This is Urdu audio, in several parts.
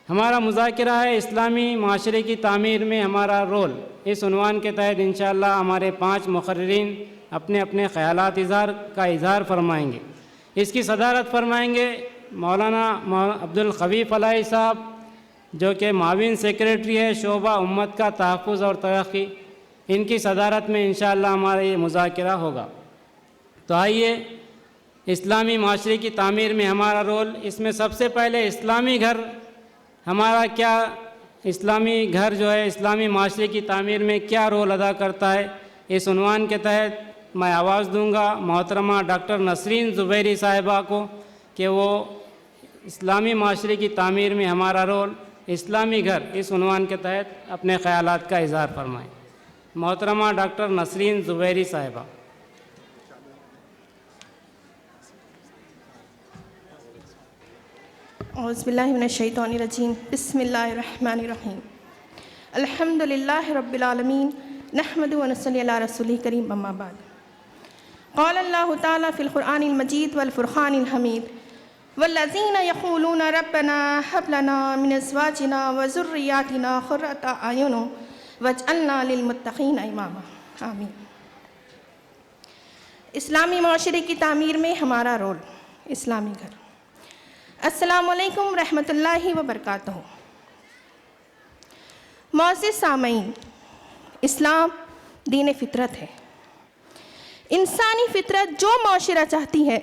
ہمارا مذاکرہ ہے اسلامی معاشرے کی تعمیر میں ہمارا رول۔ اس عنوان کے تحت انشاءاللہ ہمارے 5 مقررین اپنے اپنے خیالات کا اظہار فرمائیں گے۔ اس کی صدارت فرمائیں گے مولانا عبدالقوی فلاحی صاحب، جو کہ معاون سیکریٹری ہے شعبہ امت کا تحفظ اور ترقی۔ ان کی صدارت میں انشاءاللہ ہمارا یہ مذاکرہ ہوگا۔ تو آئیے، اسلامی معاشرے کی تعمیر میں ہمارا رول، اس میں سب سے پہلے اسلامی گھر ہمارا کیا، اسلامی گھر جو ہے اسلامی معاشرے کی تعمیر میں کیا رول ادا کرتا ہے، اس عنوان کے تحت میں آواز دوں گا محترمہ ڈاکٹر نسرین زبیری صاحبہ کو کہ وہ اسلامی معاشرے کی تعمیر میں ہمارا رول، اسلامی گھر، اس عنوان کے تحت اپنے خیالات کا اظہار فرمائیں۔ محترمہ ڈاکٹر نسرین زبیری صاحبہ۔ اعوذ باللہ من الشیطان الرجیم، بسم اللہ الرحمن الرحیم۔ الحمد للہ رب العالمین، نحمد و نصلی علی رسولہ کریم، اما بعد۔ قال اللہ تعالیٰ فی القرآن المجید والفرقان الحمید، والذین یقولون ربنا هب لنا من ازواجنا وذریاتنا قرۃ اعین واجعلنا للمتقین اماما۔ آمین۔ اسلامی معاشرے کی تعمیر میں ہمارا رول، اسلامی گھر۔ السلام علیکم ورحمۃ اللہ وبرکاتہ۔ معزز سامعین، اسلام دین فطرت ہے۔ انسانی فطرت جو معاشرہ چاہتی ہے،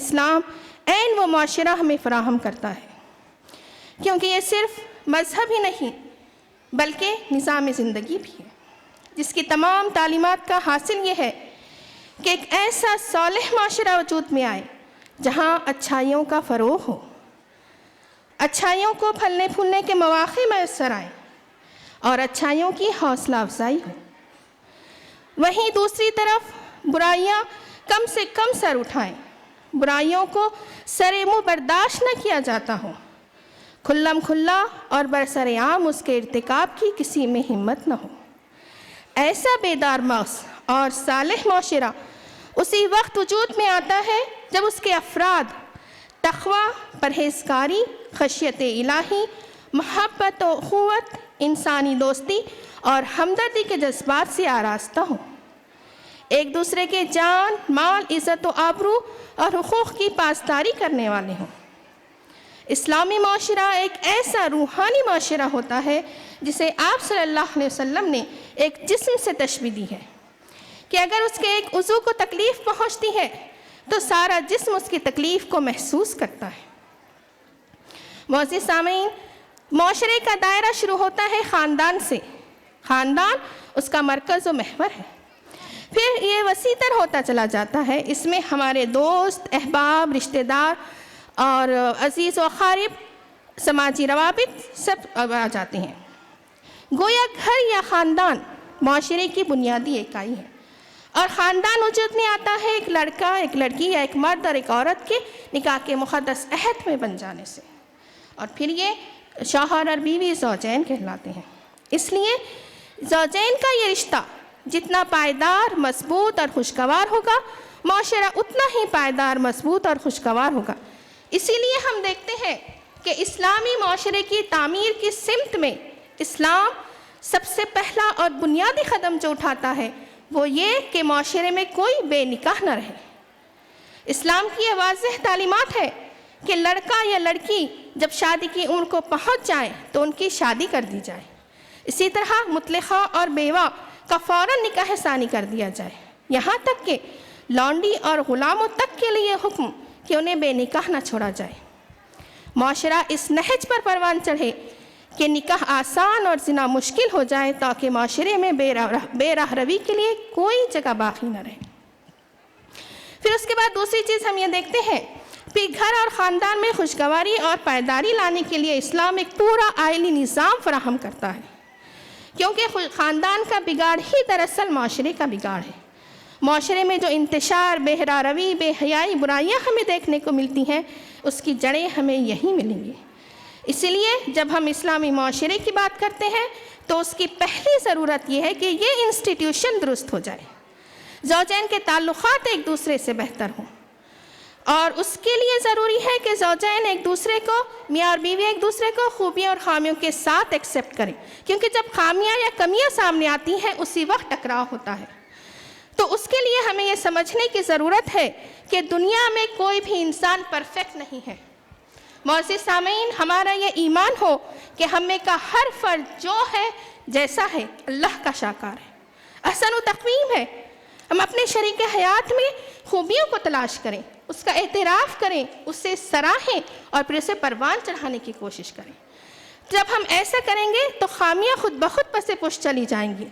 اسلام عین وہ معاشرہ ہمیں فراہم کرتا ہے، کیونکہ یہ صرف مذہب ہی نہیں بلکہ نظام زندگی بھی ہے، جس کی تمام تعلیمات کا حاصل یہ ہے کہ ایک ایسا صالح معاشرہ وجود میں آئے جہاں اچھائیوں کا فروغ ہو، اچھائیوں کو پھلنے پھولنے کے مواقع میسر آئیں اور اچھائیوں کی حوصلہ افزائی ہو۔ وہیں دوسری طرف برائیاں کم سے کم سر اٹھائیں، برائیوں کو سر منہ برداشت نہ کیا جاتا ہو، کھلم کھلا اور برسر عام اس کے ارتکاب کی کسی میں ہمت نہ ہو۔ ایسا بیدار مغز اور صالح معاشرہ اسی وقت وجود میں آتا ہے جب اس کے افراد تقویٰ، پرہیزگاری، خشیت الہی، محبت و اخوت، انسانی دوستی اور ہمدردی کے جذبات سے آراستہ ہوں، ایک دوسرے کے جان، مال، عزت و آبرو اور حقوق کی پاسداری کرنے والے ہوں۔ اسلامی معاشرہ ایک ایسا روحانی معاشرہ ہوتا ہے جسے آپ صلی اللہ علیہ وسلم نے ایک جسم سے تشبیہ دی ہے کہ اگر اس کے ایک عضو کو تکلیف پہنچتی ہے تو سارا جسم اس کی تکلیف کو محسوس کرتا ہے۔ معزز سامعین، معاشرے کا دائرہ شروع ہوتا ہے خاندان سے۔ خاندان اس کا مرکز و محور ہے، پھر یہ وسیع تر ہوتا چلا جاتا ہے، اس میں ہمارے دوست، احباب، رشتہ دار اور عزیز و اقارب، سماجی روابط سب آ جاتے ہیں۔ گویا گھر یا خاندان معاشرے کی بنیادی اکائی ہے، اور خاندان وجود میں آتا ہے ایک لڑکا، ایک لڑکی یا ایک مرد اور ایک عورت کے نکاح کے مقدس عہد میں بن جانے سے، اور پھر یہ شوہر اور بیوی زوجین کہلاتے ہیں۔ اس لیے زوجین کا یہ رشتہ جتنا پائیدار، مضبوط اور خوشگوار ہوگا، معاشرہ اتنا ہی پائیدار، مضبوط اور خوشگوار ہوگا۔ اسی لیے ہم دیکھتے ہیں کہ اسلامی معاشرے کی تعمیر کی سمت میں اسلام سب سے پہلا اور بنیادی قدم جو اٹھاتا ہے وہ یہ کہ معاشرے میں کوئی بے نکاح نہ رہے۔ اسلام کی یہ واضح تعلیمات ہے کہ لڑکا یا لڑکی جب شادی کی عمر کو پہنچ جائے تو ان کی شادی کر دی جائے۔ اسی طرح مطلقہ اور بیوہ کا فوراً نکاح ثانی کر دیا جائے، یہاں تک کہ لونڈی اور غلاموں تک کے لیے حکم کہ انہیں بے نکاح نہ چھوڑا جائے۔ معاشرہ اس نہج پر پروان چڑھے کہ نکاح آسان اور زنا مشکل ہو جائے تاکہ معاشرے میں بے راہ روی کے لیے کوئی جگہ باقی نہ رہے۔ پھر اس کے بعد دوسری چیز ہم یہ دیکھتے ہیں کہ گھر اور خاندان میں خوشگواری اور پائیداری لانے کے لیے اسلام ایک پورا آئلی نظام فراہم کرتا ہے، کیونکہ خاندان کا بگاڑ ہی دراصل معاشرے کا بگاڑ ہے۔ معاشرے میں جو انتشار، بے راہ روی، بے حیائی، برائیاں ہمیں دیکھنے کو ملتی ہیں، اس کی جڑیں ہمیں یہی ملیں گی۔ اسی لیے جب ہم اسلامی معاشرے کی بات کرتے ہیں تو اس کی پہلی ضرورت یہ ہے کہ یہ انسٹیٹیوشن درست ہو جائے، زوجین کے تعلقات ایک دوسرے سے بہتر ہوں، اور اس کے لیے ضروری ہے کہ زوجین ایک دوسرے کو، میاں اور بیوی ایک دوسرے کو خوبیوں اور خامیوں کے ساتھ ایکسیپٹ کریں، کیونکہ جب خامیاں یا کمیاں سامنے آتی ہیں اسی وقت ٹکراؤ ہوتا ہے۔ تو اس کے لیے ہمیں یہ سمجھنے کی ضرورت ہے کہ دنیا میں کوئی بھی انسان پرفیکٹ نہیں ہے۔ معزز سامعین، ہمارا یہ ایمان ہو کہ ہم میں کا ہر فرد جو ہے جیسا ہے اللہ کا شاکار ہے، احسن و تقویم ہے۔ ہم اپنے شریک حیات میں خوبیوں کو تلاش کریں، اس کا اعتراف کریں، اسے سراہیں اور پھر اسے پروان چڑھانے کی کوشش کریں۔ جب ہم ایسا کریں گے تو خامیاں خود بخود پس پش چلی جائیں گی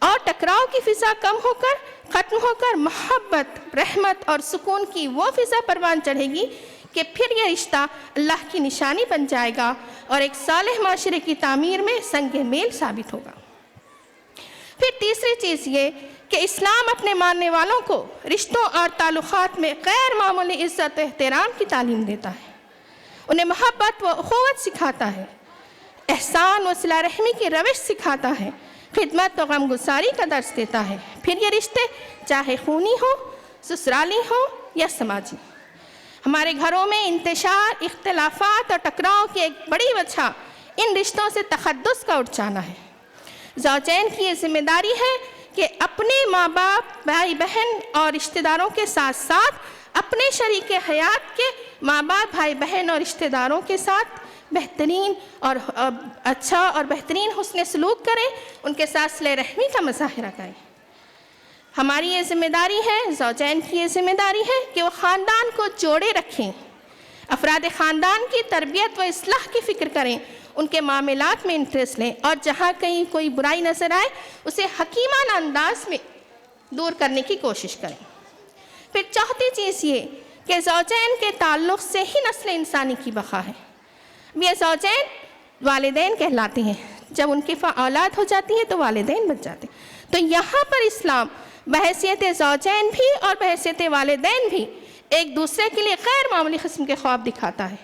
اور ٹکراؤ کی فضا کم ہو کر، ختم ہو کر محبت، رحمت اور سکون کی وہ فضا پروان چڑھے گی کہ پھر یہ رشتہ اللہ کی نشانی بن جائے گا اور ایک صالح معاشرے کی تعمیر میں سنگ میل ثابت ہوگا۔ پھر تیسری چیز یہ کہ اسلام اپنے ماننے والوں کو رشتوں اور تعلقات میں غیر معمولی عزت و احترام کی تعلیم دیتا ہے، انہیں محبت و اخوت سکھاتا ہے، احسان و صلہ رحمی کی روش سکھاتا ہے، خدمت و غمگساری کا درس دیتا ہے۔ پھر یہ رشتے چاہے خونی ہو، سسرالی ہو یا سماجی۔ ہمارے گھروں میں انتشار، اختلافات اور ٹکراؤ کی ایک بڑی وجہ ان رشتوں سے تقدس کا اٹھ جانا ہے۔ زوجین کی یہ ذمہ داری ہے کہ اپنے ماں باپ، بھائی بہن اور رشتہ داروں کے ساتھ ساتھ اپنے شریک حیات کے ماں باپ، بھائی بہن اور رشتہ داروں کے ساتھ بہترین اور اچھا اور بہترین حسن سلوک کریں، ان کے ساتھ صلہ رحمی کا مظاہرہ کریں۔ ہماری یہ ذمہ داری ہے، زوجین کی یہ ذمہ داری ہے کہ وہ خاندان کو جوڑے رکھیں، افراد خاندان کی تربیت و اصلاح کی فکر کریں، ان کے معاملات میں انٹرسٹ لیں اور جہاں کہیں کوئی برائی نظر آئے اسے حکیمانہ انداز میں دور کرنے کی کوشش کریں۔ پھر چوتھی چیز یہ کہ زوجین کے تعلق سے ہی نسل انسانی کی بقا ہے۔ یہ زوجین والدین کہلاتے ہیں، جب ان کی اولاد ہو جاتی ہے تو والدین بن جاتے ہیں۔ تو یہاں پر اسلام بحیثیت زوجین بھی اور بحیثیت والدین بھی ایک دوسرے کے لیے غیر معمولی قسم کے خواب دکھاتا ہے،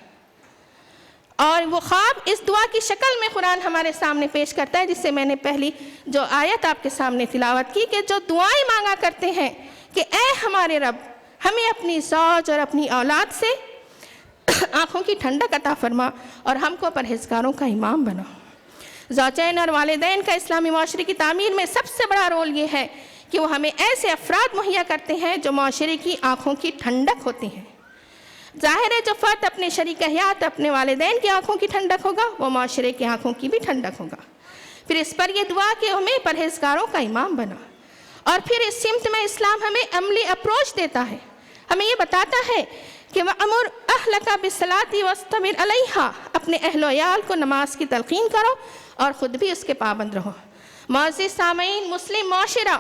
اور وہ خواب اس دعا کی شکل میں قرآن ہمارے سامنے پیش کرتا ہے، جس سے میں نے پہلی جو آیت آپ کے سامنے تلاوت کی، کہ جو دعائیں مانگا کرتے ہیں کہ اے ہمارے رب، ہمیں اپنی زوج اور اپنی اولاد سے آنکھوں کی ٹھنڈک عطا فرما اور ہم کو پرہیزگاروں کا امام بنا۔ زوجین اور والدین کا اسلامی معاشرے کی تعمیر میں سب سے بڑا رول یہ ہے کہ وہ ہمیں ایسے افراد مہیا کرتے ہیں جو معاشرے کی آنکھوں کی ٹھنڈک ہوتے ہیں۔ ظاہر ہے جو فرد اپنے شریک حیات، اپنے والدین کی آنکھوں کی ٹھنڈک ہوگا، وہ معاشرے کی آنکھوں کی بھی ٹھنڈک ہوگا۔ پھر اس پر یہ دعا کہ ہمیں پرہیزگاروں کا امام بنا، اور پھر اس سمت میں اسلام ہمیں عملی اپروچ دیتا ہے، ہمیں یہ بتاتا ہے کہ وَأْمُرْ أَهْلَكَ بِالصَّلَاةِ وَاسْتَبِرْ عَلَيْهَا، اپنے اہل و عیال کو نماز کی تلقین کرو اور خود بھی اس کے پابند رہو۔ معزز سامعین، مسلم معاشرہ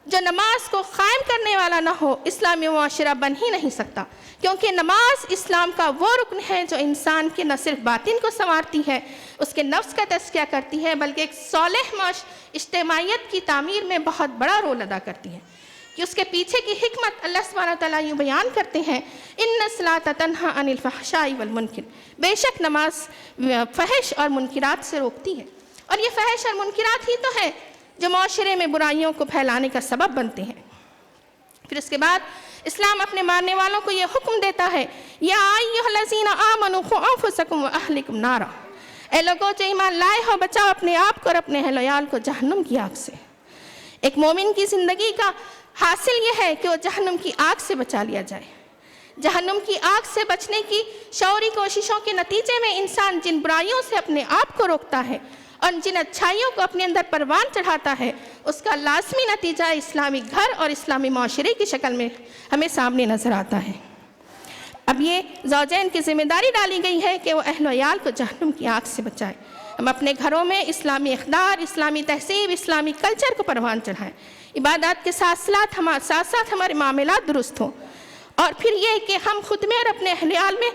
جو نماز کو قائم کرنے والا نہ ہو، اسلامی معاشرہ بن ہی نہیں سکتا، کیونکہ نماز اسلام کا وہ رکن ہے جو انسان کے نہ صرف باطن کو سنوارتی ہے، اس کے نفس کا تزکیہ کرتی ہے، بلکہ ایک صالح اجتماعیت کی تعمیر میں بہت بڑا رول ادا کرتی ہے۔ کہ اس کے پیچھے کی حکمت اللہ سبحانہ وتعالیٰ یوں بیان کرتے ہیں، اِنَّ الصَّلَاةَ تَنْہَىٰ عَنِ الْفَحْشَاءِ وَالْمُنکَرِ، بے شک نماز فحش اور منکرات سے روکتی ہے، اور یہ فحش اور منکرات ہی تو ہے جو معاشرے میں برائیوں کو پھیلانے کا سبب بنتے ہیں۔ پھر اس کے بعد اسلام اپنے ماننے والوں کو یہ حکم دیتا ہے، یا ایھا الذین آمنوا قوا انفسکم واہلکم نارا، اے لوگوں جو ایمان لائے ہو، بچاؤ اپنے آپ کو اور اپنے اہل و عیال کو جہنم کی آگ سے۔ ایک مومن کی زندگی کا حاصل یہ ہے کہ وہ جہنم کی آگ سے بچا لیا جائے۔ جہنم کی آگ سے بچنے کی شعوری کوششوں کے نتیجے میں انسان جن برائیوں سے اپنے آپ کو روکتا ہے اور جن اچھائیوں کو اپنے اندر پروان چڑھاتا ہے، اس کا لازمی نتیجہ اسلامی گھر اور اسلامی معاشرے کی شکل میں ہمیں سامنے نظر آتا ہے۔ اب یہ زوجین کی ذمہ داری ڈالی گئی ہے کہ وہ اہل و عیال کو جہنم کی آگ سے بچائیں۔ ہم اپنے گھروں میں اسلامی اقدار، اسلامی تہذیب، اسلامی کلچر کو پروان چڑھائیں، عبادات کے ساتھ ساتھ ہمارے معاملات درست ہوں، اور پھر یہ کہ ہم خود میں اور اپنے اہل عیال میں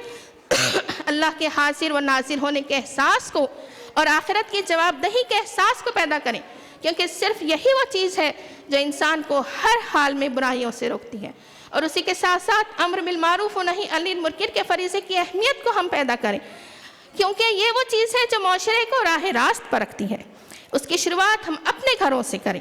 اللہ کے حاضر و ناظر ہونے کے احساس کو اور آخرت کی جواب دہی کے احساس کو پیدا کریں، کیونکہ صرف یہی وہ چیز ہے جو انسان کو ہر حال میں برائیوں سے روکتی ہے، اور اسی کے ساتھ ساتھ امر بالمعروف و نہی عن المنکر کے فریضے کی اہمیت کو ہم پیدا کریں، کیونکہ یہ وہ چیز ہے جو معاشرے کو راہ راست پر رکھتی ہے۔ اس کی شروعات ہم اپنے گھروں سے کریں۔